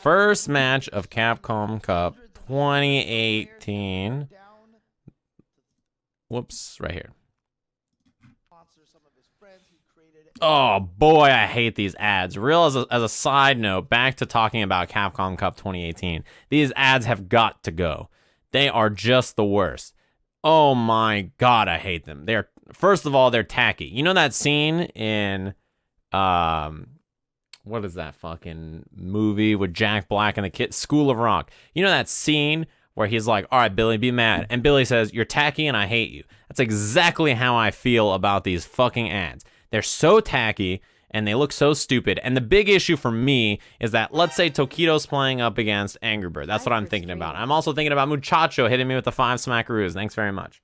First match of Capcom Cup 2018. Whoops, right here. Oh boy, I hate these ads. Real as a side note, back to talking about Capcom Cup 2018. These ads have got to go. They are just the worst. Oh my god, I hate them. First of all, they're tacky. You know that scene in what is that fucking movie with Jack Black and the kid, School of Rock? You know that scene where he's like, all right, Billy, be mad. And Billy says, you're tacky and I hate you. That's exactly how I feel about these fucking ads. They're so tacky and they look so stupid. And the big issue for me is that, let's say Tokido's playing up against AngryBird. That's what I'm thinking about. I'm also thinking about Muchacho hitting me with the 5 smackaroos. Thanks very much.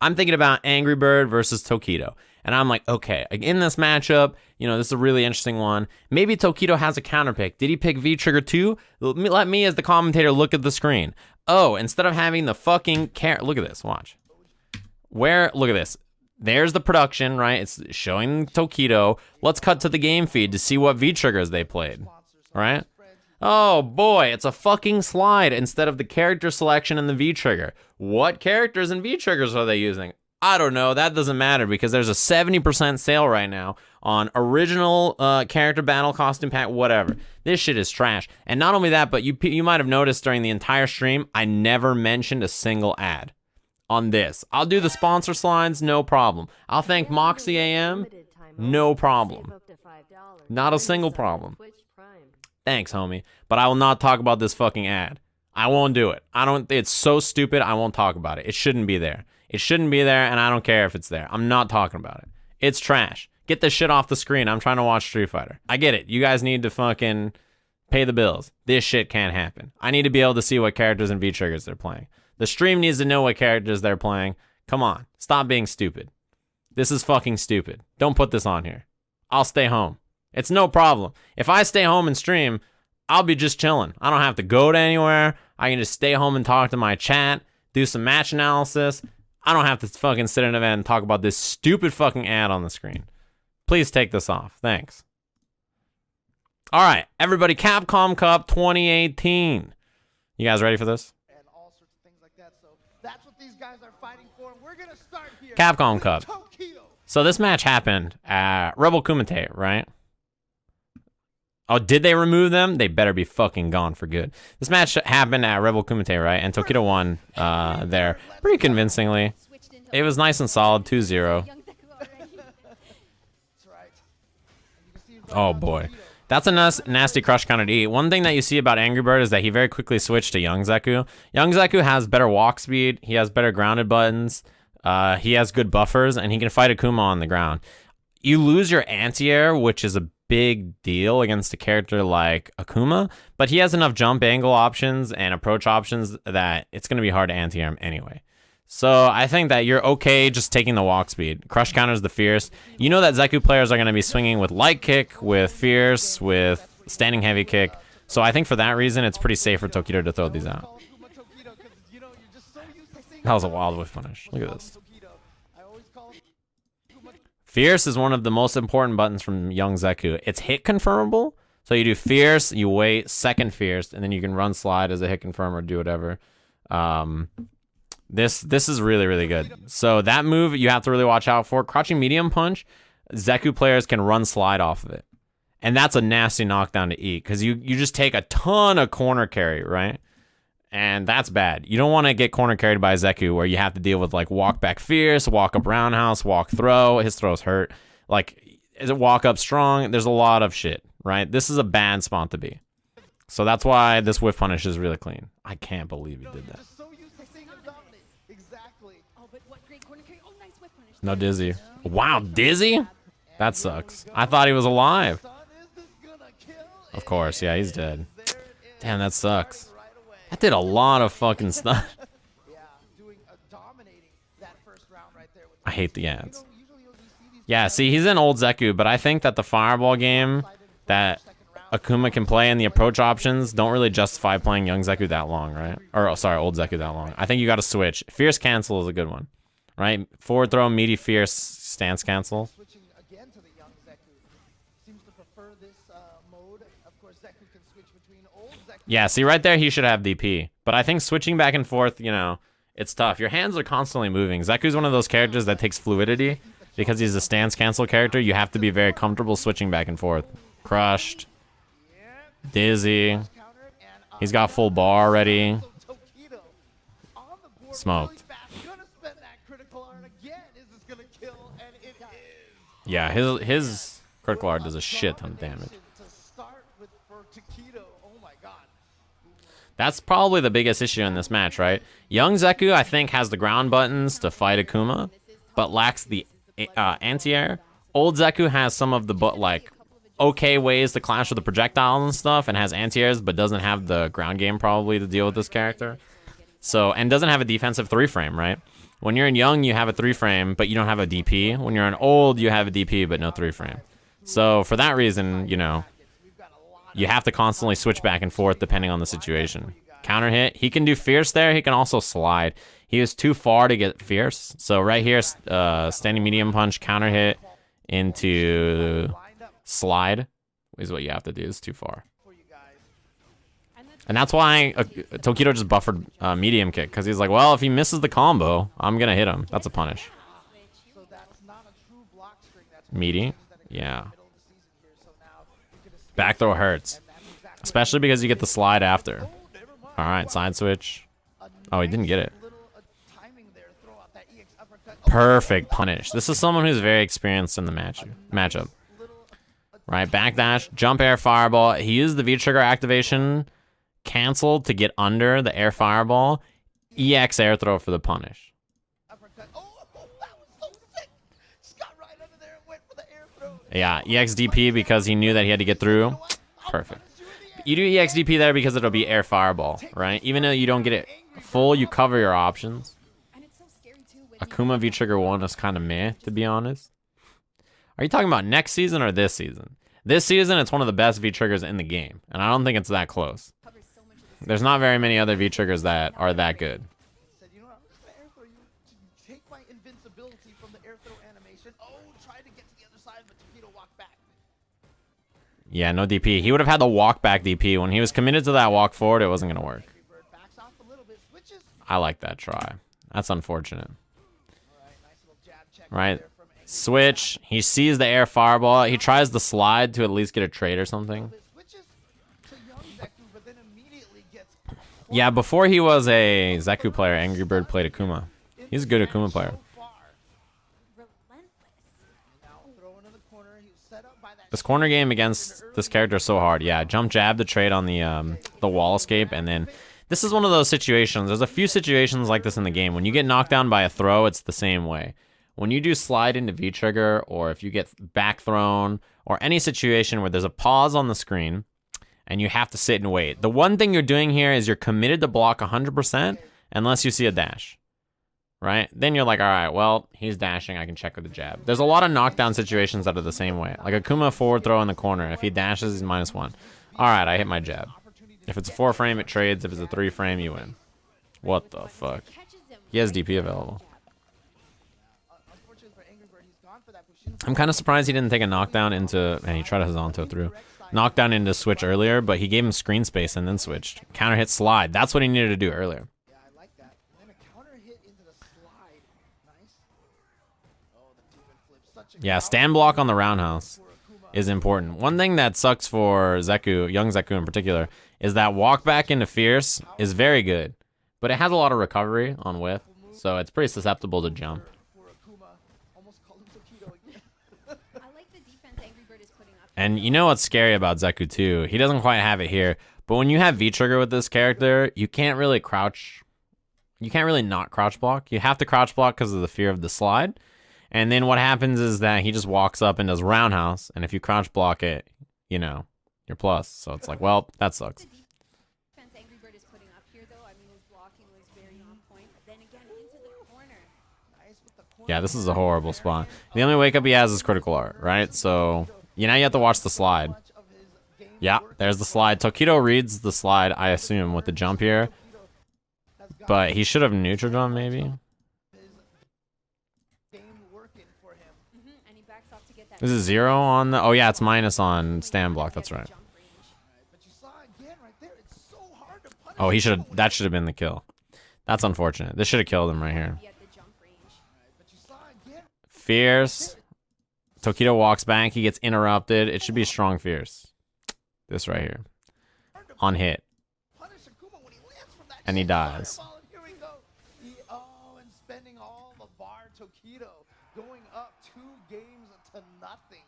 I'm thinking about AngryBird versus Tokido. And I'm like, okay, in this matchup, you know, this is a really interesting one. Maybe Tokido has a counter pick. Did he pick V-Trigger 2? Let me as the commentator look at the screen. Oh, instead of having the fucking look at this, watch. Look at this. There's the production, right? It's showing Tokido. Let's cut to the game feed to see what V-Triggers they played, right? Oh boy, it's a fucking slide instead of the character selection in the V-Trigger. What characters and V-Triggers are they using? I don't know. That doesn't matter because there's a 70% sale right now on original character battle costume pack, whatever. This shit is trash. And not only that, but you might have noticed during the entire stream, I never mentioned a single ad on this. I'll do the sponsor slides, no problem. I'll thank Moxie AM, no problem. Not a single problem. Thanks, homie. But I will not talk about this fucking ad. I won't do it. It's so stupid, I won't talk about it. It shouldn't be there. It shouldn't be there, and I don't care if it's there. I'm not talking about it. It's trash. Get this shit off the screen. I'm trying to watch Street Fighter. I get it. You guys need to fucking pay the bills. This shit can't happen. I need to be able to see what characters and V-Triggers they're playing. The stream needs to know what characters they're playing. Come on. Stop being stupid. This is fucking stupid. Don't put this on here. I'll stay home. It's no problem. If I stay home and stream, I'll be just chilling. I don't have to go to anywhere. I can just stay home and talk to my chat, do some match analysis. I don't have to fucking sit in an event and talk about this stupid fucking ad on the screen. Please take this off. Thanks. All right, everybody, Capcom Cup 2018. You guys ready for this? And all sorts of things like that. So that's what these guys are fighting for. And we're going to start here. Capcom Cup. Tokido. So this match happened at Rebel Kumite, right? Oh, did they remove them? They better be fucking gone for good. This match happened at Rebel Kumite, right? And Tokido won there pretty convincingly. It was nice and solid, 2-0. Oh boy. That's a nasty crush counter to eat. One thing that you see about AngryBird is that he very quickly switched to young Zeku. Young Zeku has better walk speed. He has better grounded buttons. He has good buffers, and he can fight Akuma on the ground. You lose your anti-air, which is a big deal against a character like Akuma, but he has enough jump angle options and approach options that it's going to be hard to anti-air him anyway. So I think that you're okay just taking the walk speed. Crush counters the fierce. You know that Zeku players are going to be swinging with light kick, with fierce, with standing heavy kick. So I think for that reason, it's pretty safe for Tokido to throw these out. That was a wild whiff punish. Look at this. Fierce is one of the most important buttons from young Zeku. It's hit confirmable. So you do fierce, you wait, second fierce, and then you can run slide as a hit confirm or do whatever. This is really, really good. So that move you have to really watch out for. Crouching medium punch, Zeku players can run slide off of it. And that's a nasty knockdown to eat because you just take a ton of corner carry, right? And that's bad. You don't want to get corner carried by Zeku where you have to deal with like walk back fierce, walk up roundhouse, walk throw. His throws hurt. Like, is it walk up strong? There's a lot of shit, right? This is a bad spot to be. So that's why this whiff punish is really clean. I can't believe he did that. No dizzy. Wow, dizzy? That sucks. I thought he was alive. Of course, yeah, he's dead. Damn, that sucks. That did a lot of fucking stuff. I hate the ads. Yeah, see, he's an old Zeku, but I think that the fireball game that Akuma can play and the approach options don't really justify playing young Zeku that long, right? Or, oh, sorry, old Zeku that long. I think you got to switch. Fierce cancel is a good one, right? Forward throw, meaty, fierce, stance cancel. Yeah, see right there, he should have DP. But I think switching back and forth, you know, it's tough. Your hands are constantly moving. Zeku's one of those characters that takes fluidity. Because he's a stance cancel character, you have to be very comfortable switching back and forth. Crushed. Dizzy. He's got full bar already. Smoked. Yeah, his critical art does a shit ton of damage. That's probably the biggest issue in this match, right? Young Zeku, I think, has the ground buttons to fight Akuma, but lacks the anti-air. Old Zeku has some of the okay ways to clash with the projectiles and stuff, and has anti-airs, but doesn't have the ground game probably to deal with this character. So, and doesn't have a defensive 3-frame, right? When you're in young, you have a 3-frame, but you don't have a DP. When you're in old, you have a DP, but no 3-frame. So for that reason, you know, you have to constantly switch back and forth depending on the situation. Counter hit. He can do fierce there. He can also slide. He is too far to get fierce. So right here, standing medium punch, counter hit into slide is what you have to do. It's too far. And that's why Tokido just buffered medium kick. Because he's like, well, if he misses the combo, I'm going to hit him. That's a punish. Meaty? Yeah. Back throw hurts. Especially because you get the slide after. Alright, side switch. Oh, he didn't get it. Perfect punish. This is someone who's very experienced in the matchup. Right, backdash, jump air fireball. He used the V-trigger activation, canceled to get under the air fireball. EX air throw for the punish. Yeah, EX DP because he knew that he had to get through. Perfect. You do EX DP there because it'll be air fireball, right? Even though you don't get it full, you cover your options. Akuma V-Trigger 1 is kind of meh, to be honest. Are you talking about next season or this season? This season, it's one of the best V-Triggers in the game, and I don't think it's that close. There's not very many other V-Triggers that are that good. Yeah, no DP. He would have had the walk back DP. When he was committed to that walk forward, it wasn't going to work. I like that try. That's unfortunate. Right? Switch. He sees the air fireball. He tries the slide to at least get a trade or something. Yeah, before he was a Zeku player, AngryBird played Akuma. He's a good Akuma player. This corner game against this character is so hard. Yeah, jump jab to trade on the wall escape, and then this is one of those situations. There's a few situations like this in the game. When you get knocked down by a throw, it's the same way. When you do slide into V-trigger, or if you get back thrown, or any situation where there's a pause on the screen, and you have to sit and wait. The one thing you're doing here is you're committed to block 100% unless you see a dash. Right? Then you're like, all right, well, he's dashing. I can check with the jab. There's a lot of knockdown situations that are the same way. Like Akuma forward throw in the corner. If he dashes, he's -1. All right, I hit my jab. If it's a 4-frame, it trades. If it's a 3-frame, you win. What the fuck? He has DP available. I'm kind of surprised he didn't take a knockdown into... And he tried his Zonto through. Knockdown into switch earlier, but he gave him screen space and then switched. Counter hit slide. That's what he needed to do earlier. Yeah, stand block on the roundhouse is important. One thing that sucks for Zeku, young Zeku in particular, is that walk back into fierce is very good, but it has a lot of recovery on whiff, so it's pretty susceptible to jump. And you know what's scary about Zeku too? He doesn't quite have it here, but when you have V-trigger with this character, you can't really crouch. You can't really not crouch block. You have to crouch block because of the fear of the slide. And then what happens is that he just walks up and does roundhouse, and if you crouch block it, you know, you're plus. So it's like, well, that sucks. Yeah, this is a horrible spot. The only wake up he has is critical art, right? So now you have to watch the slide. Yeah, there's the slide. Tokido reads the slide, I assume, with the jump here. But he should have neutral jump, maybe. This is 0 on the... Oh, yeah, it's minus on stand block. That's right. Oh, he should have. That should have been the kill. That's unfortunate. This should have killed him right here. Fierce. Tokido walks back. He gets interrupted. It should be strong fierce. This right here. On hit. And he dies. Oh, and spending all the bar. Tokido going up 2 games to nothing.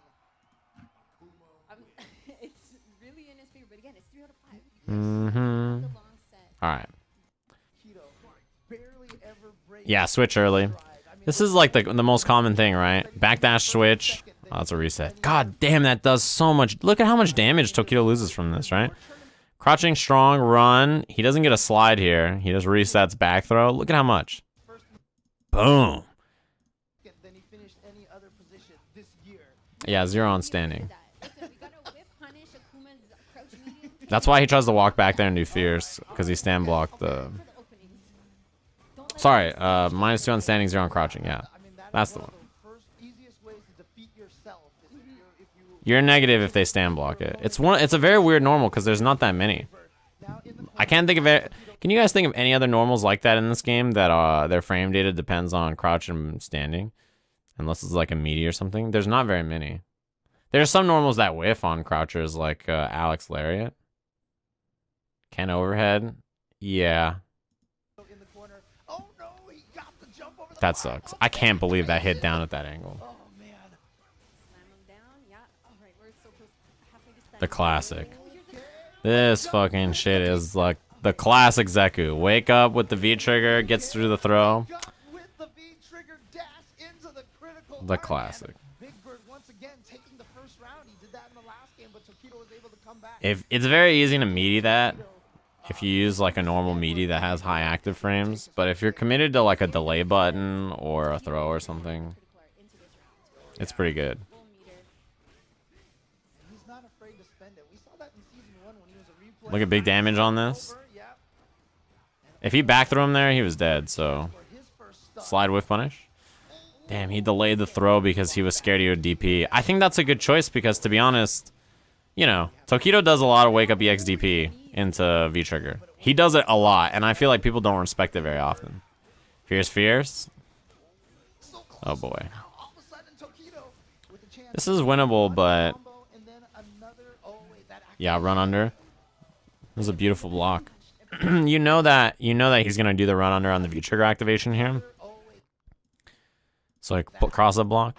It's really in his favor, but again, it's 3 out of 5. Mm-hmm. The long set. All right. Barely ever breaks. Yeah, switch early. This is like the most common thing, right? Backdash switch. Oh, that's a reset. God damn, that does so much. Look at how much damage Tokido loses from this, right? Crouching strong, run. He doesn't get a slide here. He just resets back throw. Look at how much. Boom. Then he finished any other position this year. Yeah, 0 on standing. That's why he tries to walk back there and do fierce, because he stand blocked the... Sorry, -2 on standing, 0 on crouching, yeah. That's the one. You're negative if they stand block it. It's a very weird normal because there's not that many. I can't think of it. Can you guys think of any other normals like that in this game that their frame data depends on crouch and standing? Unless it's like a meaty or something. There's not very many. There's some normals that whiff on crouchers like Alex Lariat. Ken overhead. Yeah. That sucks. I can't believe that hit down at that angle. The classic. This fucking shit is like the classic Zeku. Wake up with the V trigger, gets through the throw. The classic. If it's very easy to meaty that if you use like a normal meaty that has high active frames, but if you're committed to like a delay button or a throw or something, it's pretty good. Look at big damage on this. If he back threw him there, he was dead, so slide whiff punish. Damn, he delayed the throw because he was scared he would DP. I think that's a good choice because, to be honest, you know, Tokido does a lot of wake up EX DP into V trigger. He does it a lot, and I feel like people don't respect it very often. Fierce. Oh boy. This is winnable, but yeah, run under. This is a beautiful block. you know that he's gonna do the run under on the V trigger activation here. So like cross up block.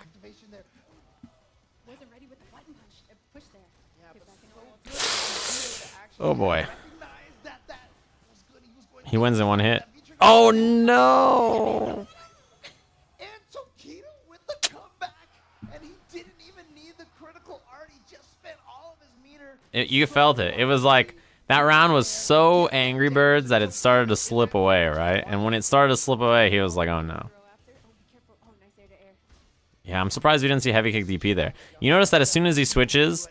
Oh boy. He wins in one hit. Oh no! And Tokido with the comeback, and he didn't even need the critical art. He just spent all of his meter. You felt it. It was like that round was so Angry Birds that it started to slip away, right? And when it started to slip away, he was like, "Oh no." Yeah, I'm surprised we didn't see heavy kick DP there. You notice that as soon as he switches,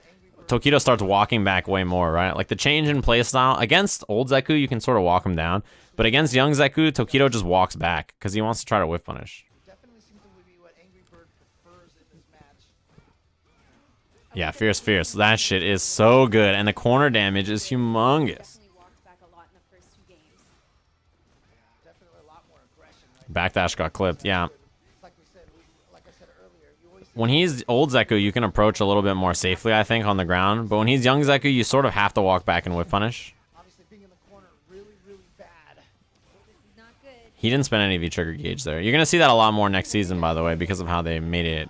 Tokido starts walking back way more, right? Like the change in playstyle against old Zeku, you can sort of walk him down, but against young Zeku, Tokido just walks back because he wants to try to whiff punish. Yeah, fierce. That shit is so good, and the corner damage is humongous. Backdash got clipped, yeah. When he's old Zeku, you can approach a little bit more safely, I think, on the ground. But when he's young Zeku, you sort of have to walk back and whiff punish. He didn't spend any V-trigger gauge there. You're going to see that a lot more next season, by the way, because of how they made it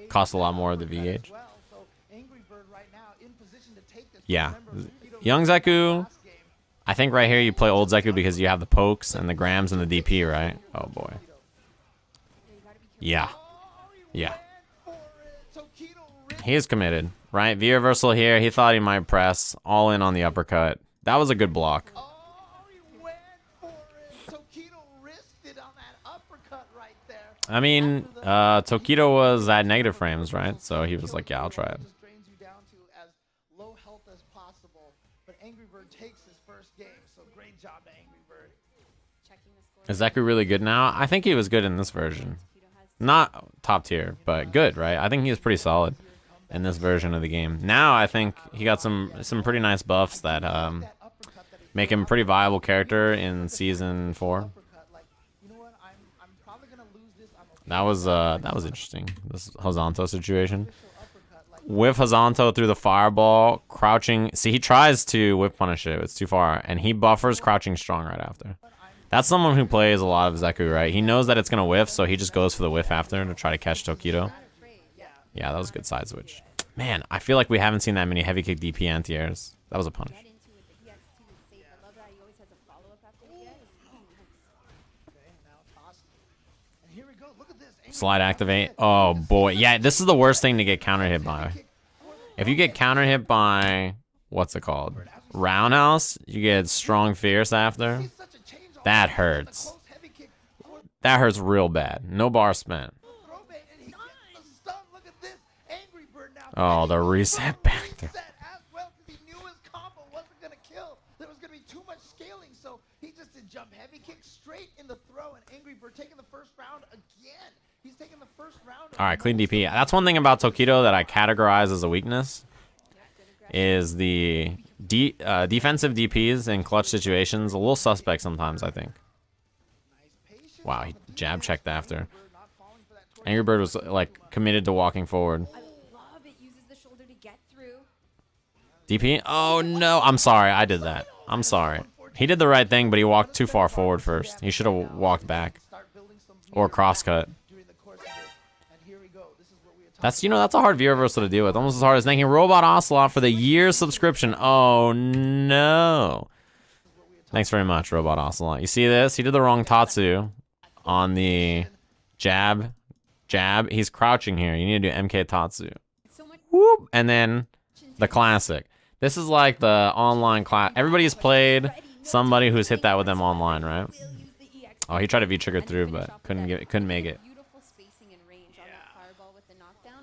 cost a lot more of the V-gauge. Yeah. Young Zeku, I think right here you play old Zeku because you have the pokes and the grams and the DP, right? Oh, boy. Yeah. Yeah. He is committed, right? V-reversal here. He thought he might press. All in on the uppercut. That was a good block. I mean, Tokido was at negative frames, right? So he was like, yeah, I'll try it. Is Zeku really good now? I think he was good in this version. Not top tier, but good, right? I think he was pretty solid in this version of the game. Now I think he got some pretty nice buffs that make him a pretty viable character in season 4. Uppercut, like, you know what? I'm probably gonna lose this. I'm okay. That was interesting. This Hazanto situation. Official uppercut, like, Whiff Hazanto through the fireball, crouching. See, he tries to whip punish it. It's too far, and he buffers crouching strong right after. That's someone who plays a lot of Zeku, right? He knows that it's gonna whiff, so he just goes for the whiff after to try to catch Tokido. Yeah, that was a good side switch. Man, I feel like we haven't seen that many heavy kick DP anti-airs. That was a punish. Get into it, but he has to be safe. I love that he always has a follow-up after the EX. okay, now toss. And here we go. Look at this. Slide activate. Oh boy, yeah, this is the worst thing to get counter hit by. If you get counter hit by, what's it called? Roundhouse, you get strong fierce after. He's such a change That already. hurts. Close heavy kick for That hurts real bad. No bar spent. throwback, and he gets the stun. Look at this. AngryBird now. Oh, the reset back there. Reset as well, 'cause he knew his combo wasn't gonna kill. There was gonna be too much scaling, so he just did jump heavy kick straight in the throw, and AngryBird taking the first round again. He's taking the first round. All right, clean DP. That's one thing about Tokido that I categorize as a weakness is the defensive DPs in clutch situations. A little suspect sometimes, I think. Wow, he jab checked after. AngryBird was like committed to walking forward. I love it. Uses the shoulder to get through. DP? Oh no, I'm sorry, I did that. I'm sorry. He did the right thing, but he walked too far forward first. He should have walked back or crosscut. That's, you know, that's a hard viewer reversal to deal with. Almost as hard as thanking Robot Ocelot for the year subscription. Oh no. Thanks very much, Robot Ocelot. You see this? He did the wrong Tatsu on the jab. Jab. He's crouching here. You need to do MK Tatsu. So much Whoop. And then the classic. This is like the online class. Everybody's played somebody who's hit that with them online, right? will use the EX. Oh, he tried to V-trigger through, but couldn't make it. Beautiful spacing and range on that fireball with the knockdown.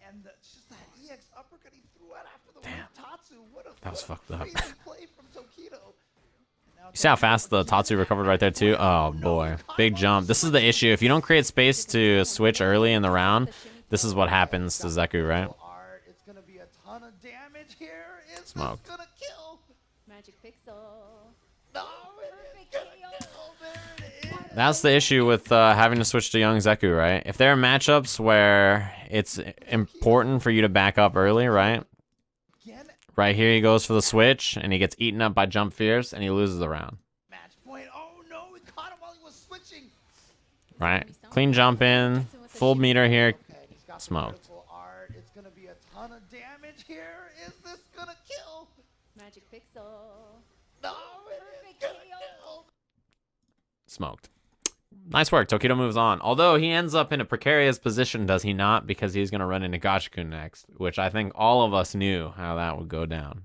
And it's just that EX uppercut he threw out after the one Tatsu. What a That was fucked up. crazy play from Tokido. You see how fast the Tatsu recovered right there too? Oh boy, big jump. This is the issue. If you don't create space to switch early in the round, this is what happens to Zeku, right? Art, it's gonna be a ton of damage here. Is this Smoked. gonna kill? Magic pixel. No, it is gonna kill. There it is. That's the issue with having to switch to young Zeku, right? If there are matchups where it's important for you to back up early, right? Again, Right here he goes for the switch, and he gets eaten up by Jump Fierce, and he loses the round. match point. Oh no, he caught him while he was switching. Right? Clean jump in, full meter here. Okay, he's got the Smoked. critical art. It's gonna be a ton of damage here. Is this gonna kill? Magic pixel. No, it is gonna kill. Smoked. Nice work. Tokido moves on. Although he ends up in a precarious position, does he not? Because he's going to run into Gachikun next, which I think all of us knew how that would go down.